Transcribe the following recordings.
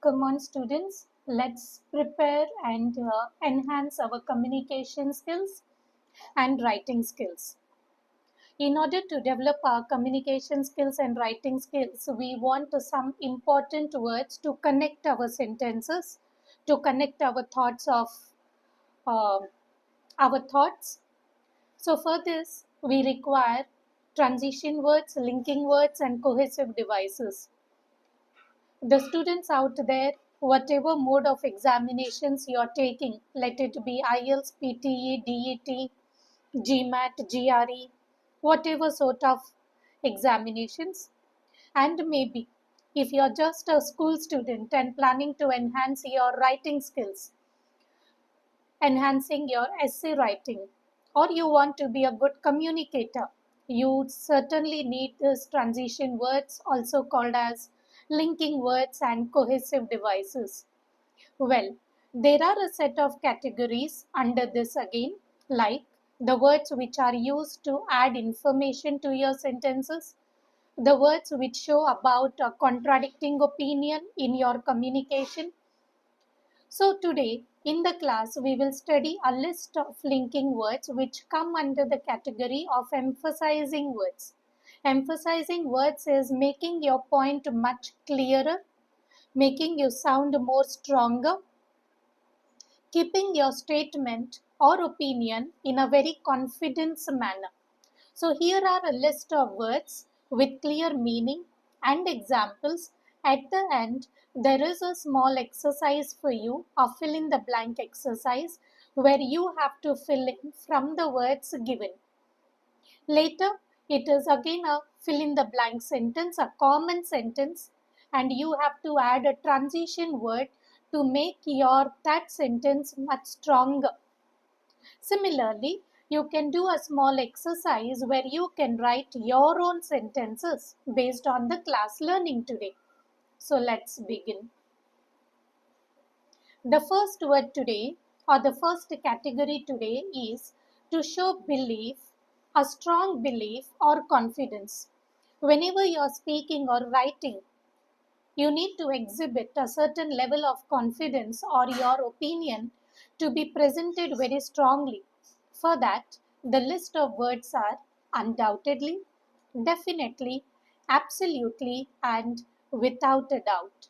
Come on, students, let's prepare and enhance our communication skills and writing skills. In order to develop our communication skills and writing skills, we want some important words to connect our sentences, to connect our thoughts of uh, our thoughts. So for this, we require transition words, linking words, and cohesive devices. The students out there, whatever mode of examinations you are taking, let it be IELTS, PTE, DET, GMAT, GRE, whatever sort of examinations, and maybe if you are just a school student and planning to enhance your writing skills, enhancing your essay writing, or you want to be a good communicator, you certainly need these transition words, also called as linking words and cohesive devices. Well, there are a set of categories under this again, like the words which are used to add information to your sentences, the words which show about a contradicting opinion in your communication. So today in the class we will study a list of linking words which come under the category of emphasizing words. Emphasizing words is making your point much clearer, making you sound more stronger, keeping your statement or opinion in a very confident manner. So here are a list of words with clear meaning and examples. At the end, there is a small exercise for you, a fill in the blank exercise, where you have to fill in from the words given. Later, it is again a fill in the blank sentence, a common sentence, and you have to add a transition word to make your that sentence much stronger. Similarly, you can do a small exercise where you can write your own sentences based on the class learning today. So let's begin. The first word today, or the first category today, is to show belief, a strong belief or confidence. Whenever you are speaking or writing, you need to exhibit a certain level of confidence or your opinion to be presented very strongly. For that, the list of words are undoubtedly, definitely, absolutely, and without a doubt.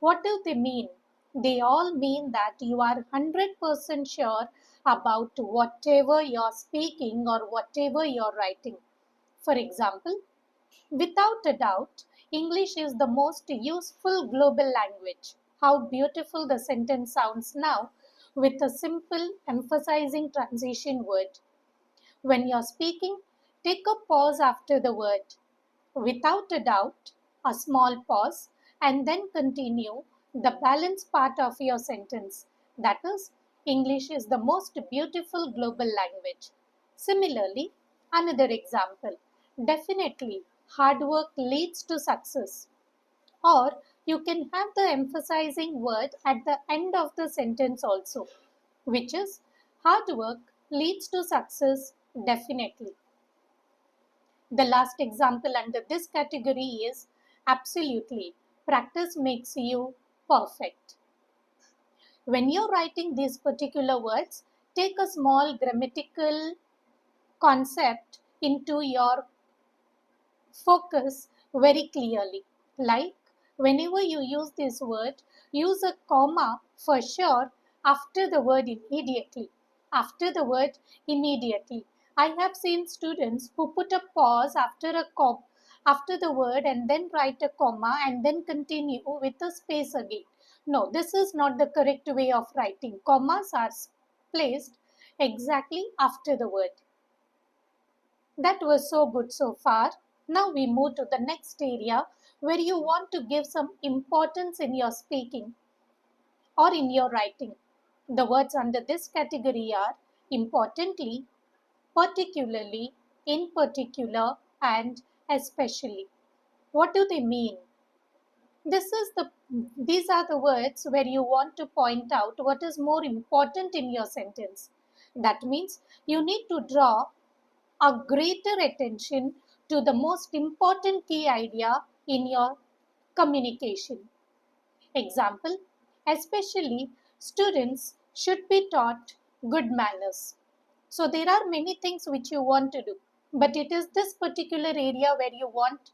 What do they mean? They all mean that you are 100% sure about whatever you're speaking or whatever you're writing. For example, without a doubt, English is the most useful global language. How beautiful the sentence sounds now with a simple emphasizing transition word. When you're speaking, take a pause after the word. Without a doubt, a small pause, and then continue the balance part of your sentence. That is, English is the most beautiful global language. Similarly, another example. Definitely, hard work leads to success. Or you can have the emphasizing word at the end of the sentence also, which is hard work leads to success definitely. The last example under this category is absolutely. Practice makes you perfect. When you're writing these particular words, take a small grammatical concept into your focus very clearly. Like whenever you use this word, use a comma for sure after the word immediately. After the word immediately. I have seen students who put a pause after the word and then write a comma and then continue with a space again. No, this is not the correct way of writing. Commas are placed exactly after the word. That was so good so far. Now we move to the next area where you want to give some importance in your speaking or in your writing. The words under this category are importantly, particularly, in particular, and especially. What do they mean? These are the words where you want to point out what is more important in your sentence. That means you need to draw a greater attention to the most important key idea in your communication. Example, especially students should be taught good manners. So there are many things which you want to do, but it is this particular area where you want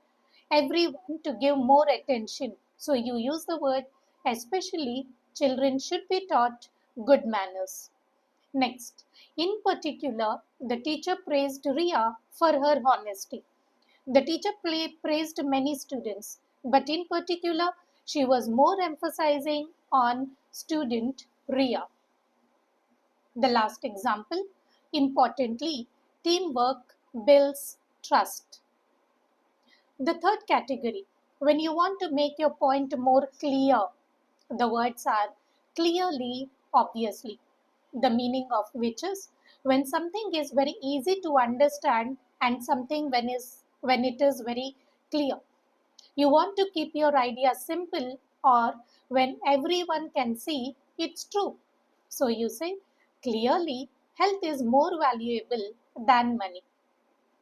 everyone to give more attention. So you use the word especially children should be taught good manners. Next, in particular, the teacher praised Ria for her honesty. The teacher praised many students, but in particular, she was more emphasizing on student Ria. The last example, importantly, teamwork builds trust. The third category, when you want to make your point more clear, the words are clearly, obviously. The meaning of which is when something is very easy to understand and something when it is very clear. You want to keep your idea simple or when everyone can see it's true. So you say clearly health is more valuable than money.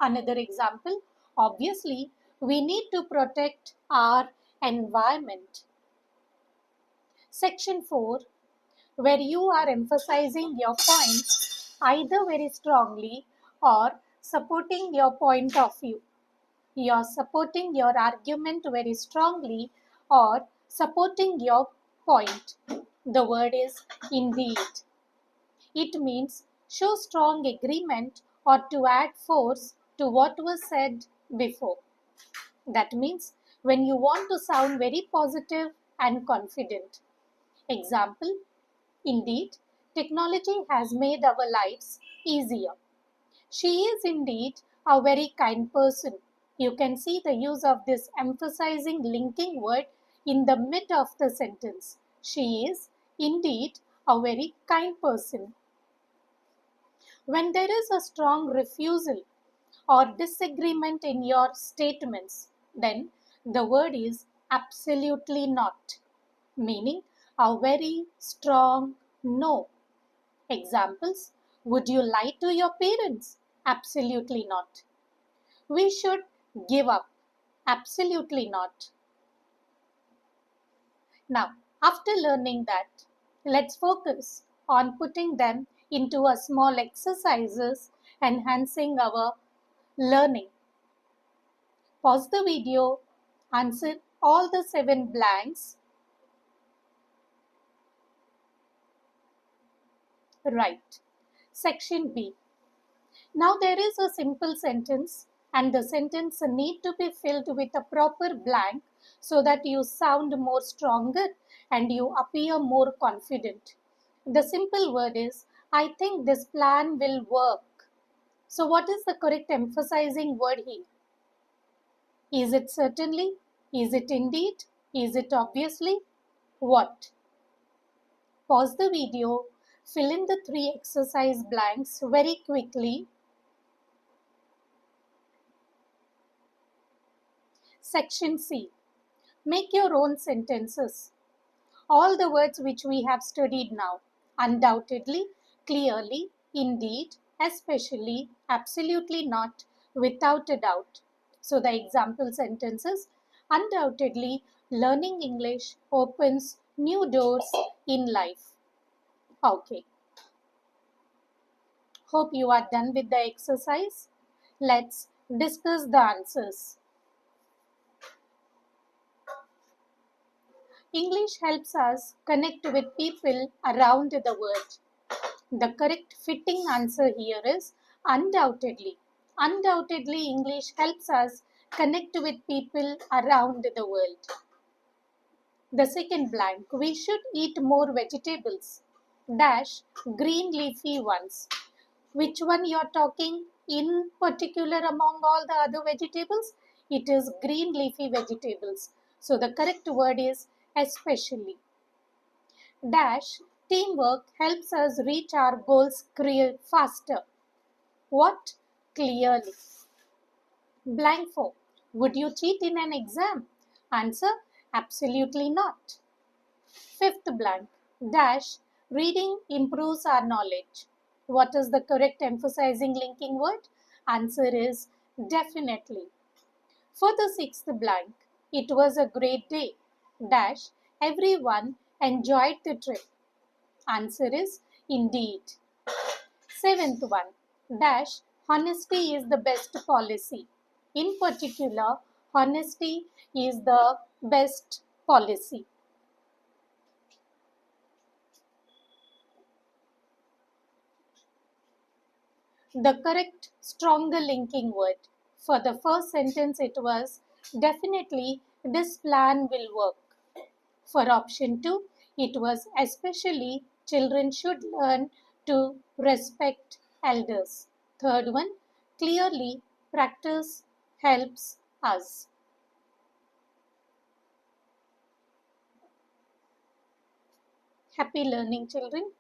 Another example, obviously we need to protect our environment. Section 4, where you are emphasizing your points either very strongly or supporting your point of view. You are supporting your argument very strongly or supporting your point. The word is indeed. It means show strong agreement or to add force to what was said before. That means when you want to sound very positive and confident. Example, indeed, technology has made our lives easier. She is indeed a very kind person. You can see the use of this emphasizing linking word in the mid of the sentence. She is indeed a very kind person. When there is a strong refusal or disagreement in your statements, then the word is absolutely not, meaning a very strong no. Examples, would you lie to your parents? Absolutely not. We should give up. Absolutely not. Now, after learning that, let's focus on putting them into a small exercises, enhancing our learning. Pause the video, answer all the 7 blanks. Right. Section B. Now there is a simple sentence and the sentence need to be filled with a proper blank so that you sound more stronger and you appear more confident. The simple word is, I think this plan will work. So what is the correct emphasizing word here? Is it certainly? Is it indeed? Is it obviously? What? Pause the video, fill in the 3 exercise blanks very quickly. Section C. Make your own sentences. All the words which we have studied now. Undoubtedly, clearly, indeed, especially, absolutely not, without a doubt. So the example sentences, undoubtedly, learning English opens new doors in life. Okay. Hope you are done with the exercise. Let's discuss the answers. English helps us connect with people around the world. The correct fitting answer here is undoubtedly. Undoubtedly, English helps us connect with people around the world. The second blank, we should eat more vegetables. Dash, green leafy ones. Which one you are talking in particular among all the other vegetables? It is green leafy vegetables. So the correct word is especially. Dash, teamwork helps us reach our goals faster. What? Clearly. Blank 4. Would you cheat in an exam? Answer, absolutely not. Fifth blank. Dash, reading improves our knowledge. What is the correct emphasizing linking word? Answer is definitely. For the sixth blank, it was a great day. Dash, everyone enjoyed the trip. Answer is indeed. Seventh one, dash, honesty is the best policy. In particular, honesty is the best policy. The correct stronger linking word. For the first sentence, it was definitely this plan will work. For option 2, it was especially children should learn to respect elders. Third one, clearly practice helps us. Happy learning, children.